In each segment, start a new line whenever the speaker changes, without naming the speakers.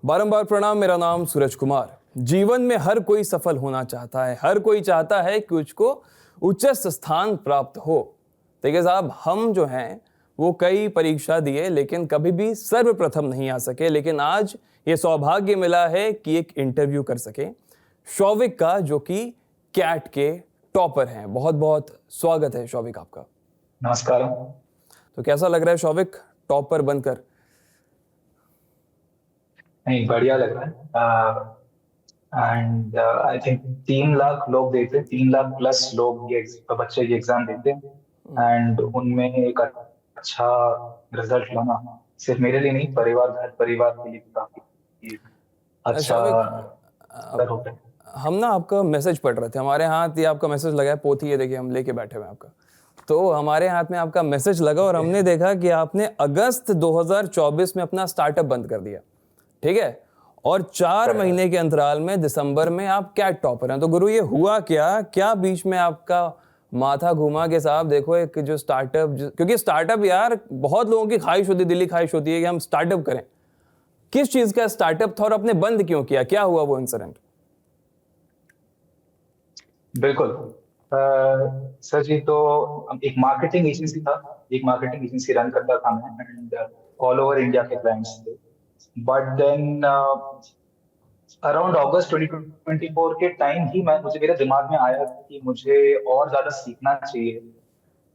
बारंबार प्रणाम। मेरा नाम सूरज कुमार। जीवन में हर कोई सफल होना चाहता है, हर कोई चाहता है कि उसको उच्चतम स्थान प्राप्त हो। देखिए साहब, हम जो हैं वो कई परीक्षा दिए लेकिन कभी भी सर्वप्रथम नहीं आ सके, लेकिन आज ये सौभाग्य मिला है कि एक इंटरव्यू कर सके शौविक का, जो कि कैट के टॉपर हैं। बहुत बहुत स्वागत है शौविक आपका।
नमस्कार।
तो कैसा लग रहा है शौविक टॉपर बनकर?
नहीं, बढ़िया लग रहा है। एंड आई थिंक 3 लाख लोग देते हैं, 3 लाख प्लस लोग ये बच्चे ये एग्जाम देते हैं एंड उनमें एक अच्छा रिजल्ट लाना सिर्फ मेरे लिए नहीं, घर परिवार के लिए भी काफी अच्छा
शौविक,
अवसर होता है।
हम ना आपका मैसेज पढ़ रहे थे, हमारे हाथ ये आपका मैसेज लगा है, पोथी ये देखिए हम लेके बैठे हुए हैं आपका। तो हमारे हाथ में आपका मैसेज लगा और हमने देखा कि आपने अगस्त 2024 में अपना स्टार्टअप बंद कर दिया, ठीक है? और 4 महीने के अंतराल में दिसंबर में आप कैट टॉपर हैं। तो गुरु, ये हुआ क्या बीच में आपका माथा घुमा के साहब देखो एक जो स्टार्टअप, क्योंकि स्टार्टअप यार बहुत लोगों की ख्वाहिश होती है, दिली ख्वाहिश होती है कि हम स्टार्टअप करें। किस चीज का स्टार्टअप था और आपने बंद क्यों किया? क्या हुआ वो इंसिडेंट?
बिल्कुल। सर जी, तो एक मार्केटिंग एजेंसी था, एक मार्केटिंग एजेंसी रन करता था मैं एंड ऑल ओवर इंडिया के क्लाइंट्स थे। बट देन अराउंड अगस्त 2024 के टाइम ही मुझे मेरे दिमाग में आया कि मुझे और ज्यादा सीखना चाहिए,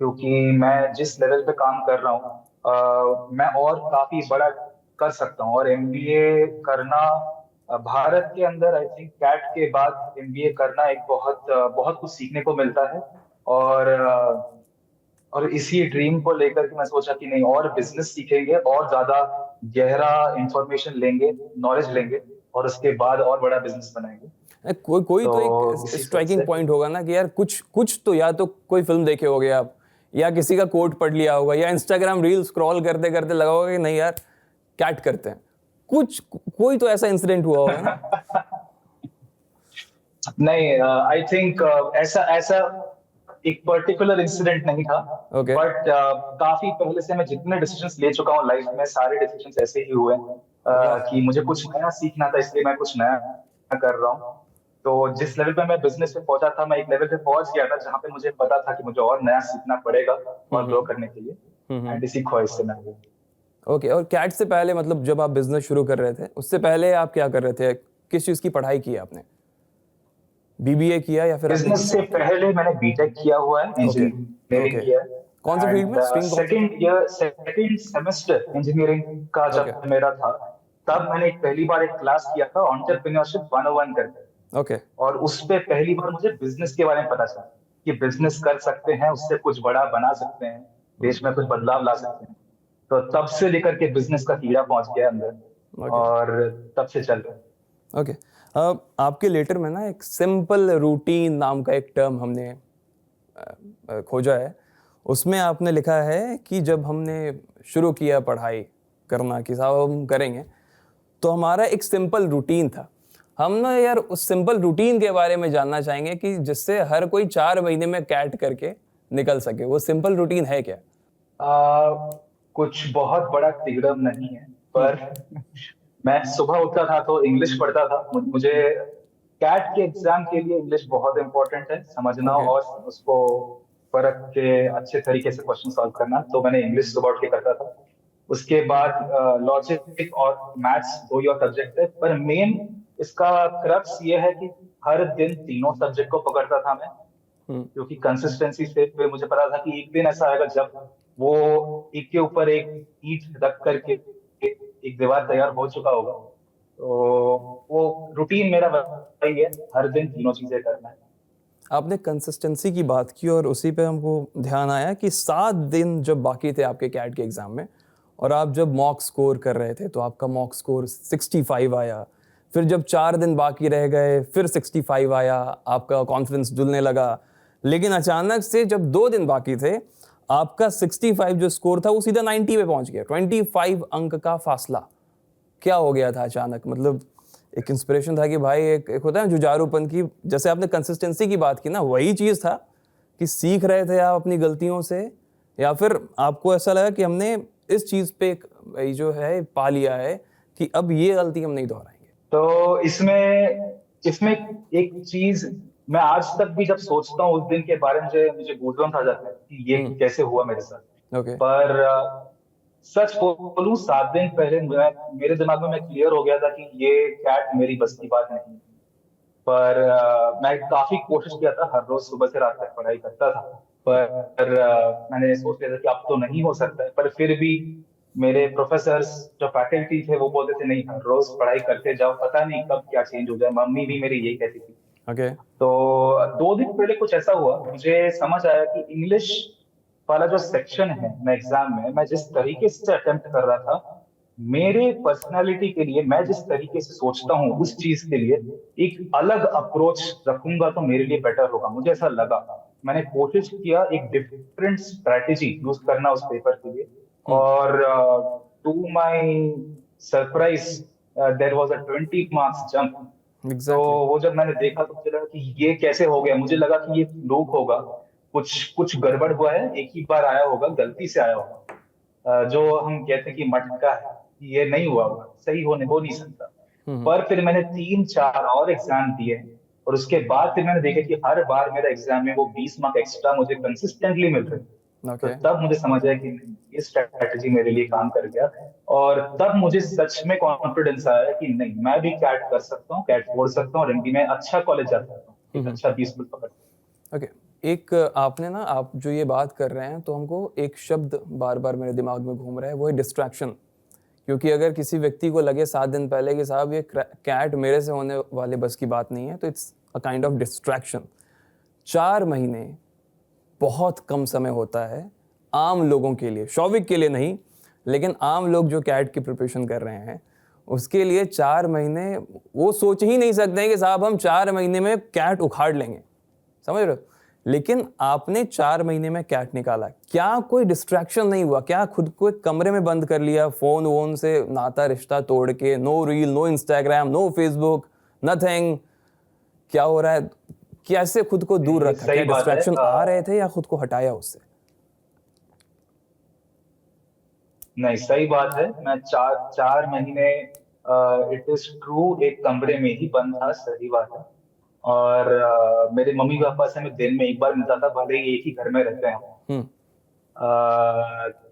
क्योंकि मैं जिस लेवल पे काम कर रहा हूँ मैं और काफी बड़ा कर सकता हूँ। और एमबीए करना भारत के अंदर आई थिंक कैट के बाद एमबीए करना एक बहुत कुछ सीखने को मिलता है। और और इसी ड्रीम को लेकर के मैं सोचा कि नहीं, और बिजनेस सीखेंगे और ज्यादा गहरा इंफॉर्मेशन लेंगे, नॉलेज लेंगे और उसके बाद और बड़ा बिजनेस बनाएंगे।
कोई तो एक
इसी तरह
स्ट्राइकिंग
से
पॉइंट होगा ना कि यार कुछ तो, या तो कोई फिल्म देखे होगे आप, या किसी का कोट पढ़ लिया होगा, या इंस्टाग्राम रील स्क्रॉल करते करते लगा होगा कि नहीं यार कैट करते हैं। कोई तो ऐसा इंसिडेंट हुआ होगा ना?
नहीं, आई थिंक ऐसा ऐसा एक पर्टिकुलर इंसिडेंट नहीं था।
ओके।
बट काफी पहले से मैं जितने डिसीजंस ले चुका हूँ लाइफ में, सारे डिसीजंस ऐसे ही हुए हैं
वाह।
कि मुझे कुछ नया सीखना था, इसलिए मैं कुछ नया कर रहा हूँ। तो जिस लेवल पे मैं बिजनेस पे पहुंचा था, मैं एक लेवल पे पहुंच गया था जहां पे मुझे पता था कि मुझे और नया सीखना पड़ेगा और ग्रो करने के लिए। एंड इसी ख्वाहिश से मैं हूँ।
ओके। और कैट से पहले, मतलब जब आप बिजनेस शुरू कर रहे थे उससे पहले आप क्या कर रहे थे? किस चीज की पढ़ाई की आपने? बीबीए किया या फिर अन्य
बिजनेस
चीज?
से पहले मैंने बीटेक किया हुआ है,
ओके।
Engineering
okay.
किया
कौन से
है।
फील्ड में,
एंड
स्ट्रीम कौन सी थी?
सेकंड सेमेस्टर इंजीनियरिंग का
ओके।
जब मेरा था, तब मैंने पहली बार एक क्लास किया था एंटरप्रेन्योरशिप 101 करके।
ओके।
और उस पे पहली बार मुझे बिजनेस के बारे में पता चला कि बिजनेस कर सकते हैं, उससे कुछ बड़ा बना सकते हैं, देश में कुछ बदलाव ला सकते हैं। तो तब से लेकर के बिजनेस का कीड़ा पहुंच गया अंदर
ओके।
और तब से चल रहा है।
ओके। अब आपके लेटर में ना एक सिंपल रूटीन नाम का एक टर्म हमने खोजा है। उसमें आपने लिखा है कि जब हमने शुरू किया पढ़ाई करना कि साहब हम करेंगे, तो हमारा एक सिंपल रूटीन था। हम ना यार उस सिंपल रूटीन के बारे में जानना चाहेंगे कि जिससे हर कोई 4 महीने में कैट करके निकल सके। वो सिंपल रूटीन है क्या?
कुछ बहुत बड़ा तिगड़म नहीं है, पर मैं सुबह उठता था तो इंग्लिश पढ़ता था। मुझे कैट के एग्जाम के लिए इंग्लिश बहुत इंपॉर्टेंट है, समझना
ओके।
और उसको परख के अच्छे तरीके से क्वेश्चन सॉल्व करना। तो मैंने इंग्लिश सुबह उठ के करता था। उसके बाद लॉजिक और मैथ्स दो ही और सब्जेक्ट है, पर मेन इसका क्रक्स ये है कि हर दिन तीनों सब्जेक्ट को पकड़ता था मैं, क्योंकि कंसिस्टेंसी से पे मुझे पता था कि एक दिन ऐसा आएगा जब वो एक के ऊपर एक ईंट रख करके एक दीवार तैयार हो चुका होगा। तो वो रूटीन मेरा वही है, हर दिन तीनों चीजें करना है।
आपने कंसिस्टेंसी की बात की और उसी पे हमको ध्यान आया कि 7 दिन जब बाकी थे आपके कैट के एग्ज़ाम में, और आप जब मॉक स्कोर कर रहे थे तो आपका मॉक स्कोर 65 आया। फिर जब 4 दिन बाकी रह गए फिर 65 आया, आपका कॉन्फिडेंस जुलने लगा। लेकिन अचानक से जब 2 दिन बाकी थे, आपका 65 जो स्कोर था वो सीधा 90 पे पहुंच गया। 25 अंक का फासला। क्या हो गया था अचानक? मतलब एक इंस्पिरेशन था कि भाई एक होता है जुझारूपन की, जैसे आपने कंसिस्टेंसी की बात की ना, वही चीज़ था कि सीख रहे थे आप अपनी गलतियों से, या फिर आपको ऐसा लगा कि हमने इस चीज़ पे जो है पा लिया है कि अब ये गलती हम नहीं दोहराएंगे?
तो इसमें इसमें एक चीज मैं आज तक भी जब सोचता हूँ उस दिन के बारे में, मुझे मुझे गूज़बम्स आ जाते हैं कि ये कैसे हुआ मेरे साथ।
ओके।
पर सच बोलूं, 7 दिन पहले मेरे दिमाग में मैं क्लियर हो गया था कि ये कैट मेरी बस की बात नहीं है। पर मैं काफी कोशिश किया था, हर रोज सुबह से रात तक पढ़ाई करता था। पर मैंने सोच लिया था कि अब तो नहीं हो सकता है। पर फिर भी मेरे प्रोफेसर्स, जो फैकल्टी थे, वो बोलते थे नहीं, हर रोज पढ़ाई करते जाओ, पता नहीं कब क्या चेंज हो जाए। मम्मी भी मेरी यही कहती थी।
ओके।
तो 2 दिन पहले कुछ ऐसा हुआ, मुझे समझ आया कि इंग्लिश वाला जो सेक्शन है, मैं एग्जाम में मैं जिस तरीके से अटेम्प्ट कर रहा था, मेरे पर्सनालिटी के लिए, मैं जिस तरीके से सोचता हूँ उस चीज के लिए एक अलग अप्रोच रखूंगा तो मेरे लिए बेटर होगा, मुझे ऐसा लगा। मैंने कोशिश किया एक डिफरेंट स्ट्रेटेजी यूज करना उस पेपर के लिए। और to my surprise there was a 20 marks jump. तो
एग्जैक्टली।
वो जब मैंने देखा तो मुझे लगा कि ये कैसे हो गया। मुझे लगा कि ये फ्लूक होगा, कुछ कुछ गड़बड़ हुआ है, एक ही बार आया होगा, गलती से आया होगा। जो हम कहते हैं कि मटका है, ये नहीं हुआ होगा, सही होने हो नहीं सकता। पर फिर मैंने 3-4 और एग्जाम दिए, और उसके बाद फिर मैंने देखा कि हर बार मेरा एग्जाम में वो 20 मार्क एक्स्ट्रा मुझे कंसिस्टेंटली मिल रहे थे। तो
ओके।
तब मुझे समझ आया कि नहीं, ये स्ट्रेटेजी मेरे लिए काम कर गया। और तब मुझे सच में कॉन्फिडेंस आया कि नहीं, मैं भी कैट कर सकता हूँ, कैट छोड़ सकता हूँ, और एमडी में अच्छा कॉलेज जा सकता हूँ, एक अच्छा 20 पकड़ सकता हूँ।
ओके। एक आपने ना, आप जो ये बात कर रहे हैं तो हमको एक शब्द बार बार मेरे दिमाग में घूम रहा है, वो है डिस्ट्रैक्शन। क्योंकि अगर किसी व्यक्ति को लगे 7 दिन पहले कि साहब ये कैट मेरे से होने वाले बस की बात नहीं है, तो it's a kind of distraction. 4 महीने बहुत कम समय होता है आम लोगों के लिए, शौविक के लिए नहीं, लेकिन आम लोग जो कैट की प्रिपरेशन कर रहे हैं उसके लिए 4 महीने, वो सोच ही नहीं सकते हैं कि साहब हम 4 महीने में कैट उखाड़ लेंगे, समझ रहे हो? लेकिन आपने 4 महीने में कैट निकाला, क्या कोई डिस्ट्रैक्शन नहीं हुआ? क्या खुद को एक कमरे में बंद कर लिया, फोन वोन से नाता रिश्ता तोड़ के, no reel, no Instagram, no Facebook, nothing? क्या हो रहा है? कैसे खुद को दूर
ये
रखा? क्या
सही बात है।
डिस्ट्रैक्शन आ रहे थे या खुद को हटाया उससे?
नहीं, सही बात है। मैं 4 4 महीने, इट इज ट्रू, एक कमरे में ही बंद था, सही बात है। और मेरे मम्मी पापा से मैं दिन में एक बार मिलता था, भले ही एक ही घर में रहते हैं।
हम्म।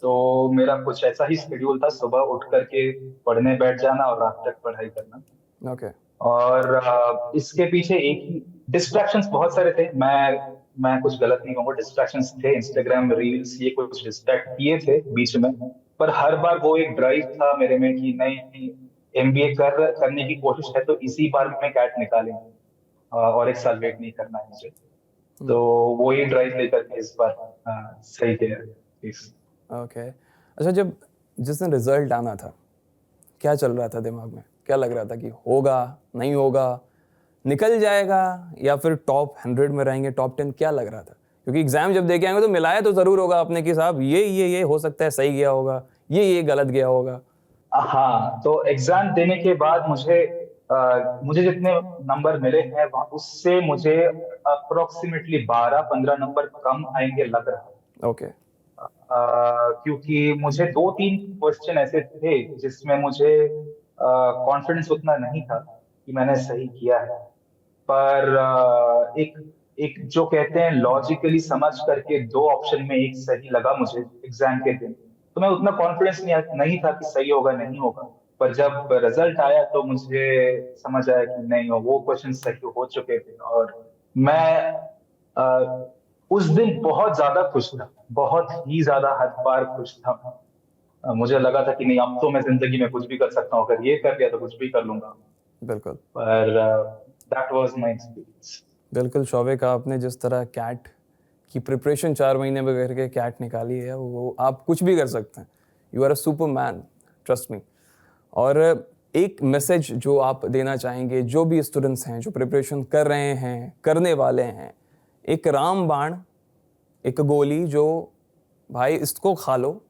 तो मेरा कुछ ऐसा ही शेड्यूल था, सुबह उठ करके पढ़ने बैठ जाना और रात तक पढ़ाई करना।
ओके।
और इसके पीछे एक ही डिस्ट्रैक्शंस बहुत सारे थे। मैं कुछ गलत नहीं कहूंगा, डिस्ट्रैक्शंस थे, इंस्टाग्राम रील्स ये कुछ डिस्ट्रैक्ट किए थे बीच में। पर हर बार वो एक ड्राइव था मेरे में कि नहीं, एमबीए करने की कोशिश है तो इसी बार में कैट निकालेंगे, और एक साल वेट नहीं करना है मुझे। तो वो ही ड्राइव लेकर के इस बार सही किया इस।
ओके। अच्छा, जब जिस दिन रिजल्ट आना था, क्या चल रहा था दिमाग में? क्या लग रहा था कि होगा, नहीं होगा, निकल जाएगा, या फिर टॉप 100 में रहेंगे, टॉप 10? क्या लग रहा था? क्योंकि एग्जाम जब दे के आएंगे तो मिलाया तो जरूर होगा आपने कि साहब ये हो सकता है सही गया होगा, ये गलत गया होगा।
हाँ, तो एग्जाम देने के बाद मुझे जितने नंबर मिले हैं उससे मुझे अप्रोक्सीमेटली 12-15 नंबर कम आएंगे लग रहा है।
ओके।
क्योंकि मुझे 2-3 क्वेश्चन ऐसे थे जिसमें मुझे कॉन्फिडेंस उतना नहीं था कि मैंने सही किया है। पर एक एक जो कहते हैं लॉजिकली समझ करके 2 ऑप्शन में एक सही लगा मुझे एग्जाम के दिन, तो मैं उतना कॉन्फिडेंस नहीं था कि सही होगा नहीं होगा। पर जब रिजल्ट आया तो मुझे समझ आया कि नहीं, वो क्वेश्चन सही हो चुके थे। और मैं उस दिन बहुत ज्यादा खुश था, बहुत ही ज्यादा हद पार खुश था। मुझे लगा था कि नहीं, अब तो मैं जिंदगी में कुछ भी कर सकता हूँ, अगर ये कर लिया तो कुछ भी कर लूंगा।
बिल्कुल।
पर दैट वाज माय एक्सपीरियंस।
बिल्कुल शौविक, आपने जिस तरह कैट की प्रिपरेशन 4 महीने में करके कैट निकाली है, वो आप कुछ भी कर सकते हैं। You are a super man, trust me. और एक मैसेज जो आप देना चाहेंगे जो भी स्टूडेंट्स हैं जो प्रिपरेशन कर रहे हैं, करने वाले हैं, एक रामबाण, एक गोली जो भाई इसको खा लो,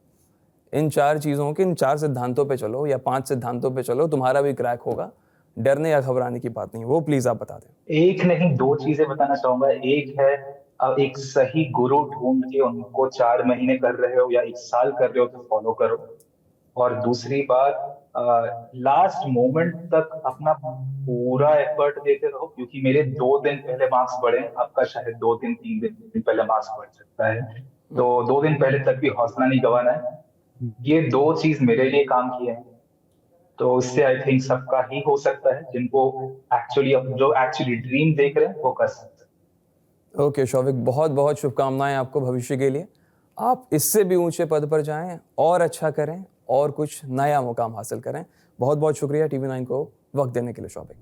इन 4 चीज़ों के, इन 4 सिद्धांतों पे चलो या 5 सिद्धांतों पे चलो, तुम्हारा भी क्रैक होगा, डरने या घबराने की बात नहीं। वो प्लीज़ आप बता दें।
एक नहीं, 2 चीजें बताना चाहूंगा। एक है, अब एक सही गुरु ढूंढ के उनको 4 महीने कर रहे हो या एक साल कर रहे हो तो फॉलो करो। और दूसरी बात, लास्ट मोमेंट तक अपना पूरा एफर्ट देते रहो, क्योंकि मेरे 2 दिन पहले मार्क्स बढ़े, आपका शायद 2 दिन 3 दिन पहले मार्क्स बढ़ सकता है। तो 2 दिन पहले तक भी हौसला नहीं गंवाना है। ये 2 चीज मेरे लिए काम किए हैं, तो उससे आई थिंक सबका ही हो सकता है, जिनको एक्चुअली जो एक्चुअली ड्रीम देख रहे हैं वो कर सकते हैं।
ओके शौविक, बहुत बहुत शुभकामनाएं आपको भविष्य के लिए। आप इससे भी ऊंचे पद पर जाएं और अच्छा करें और कुछ नया मुकाम हासिल करें। बहुत बहुत शुक्रिया टीवी 9 को वक्त देने के लिए शौविक।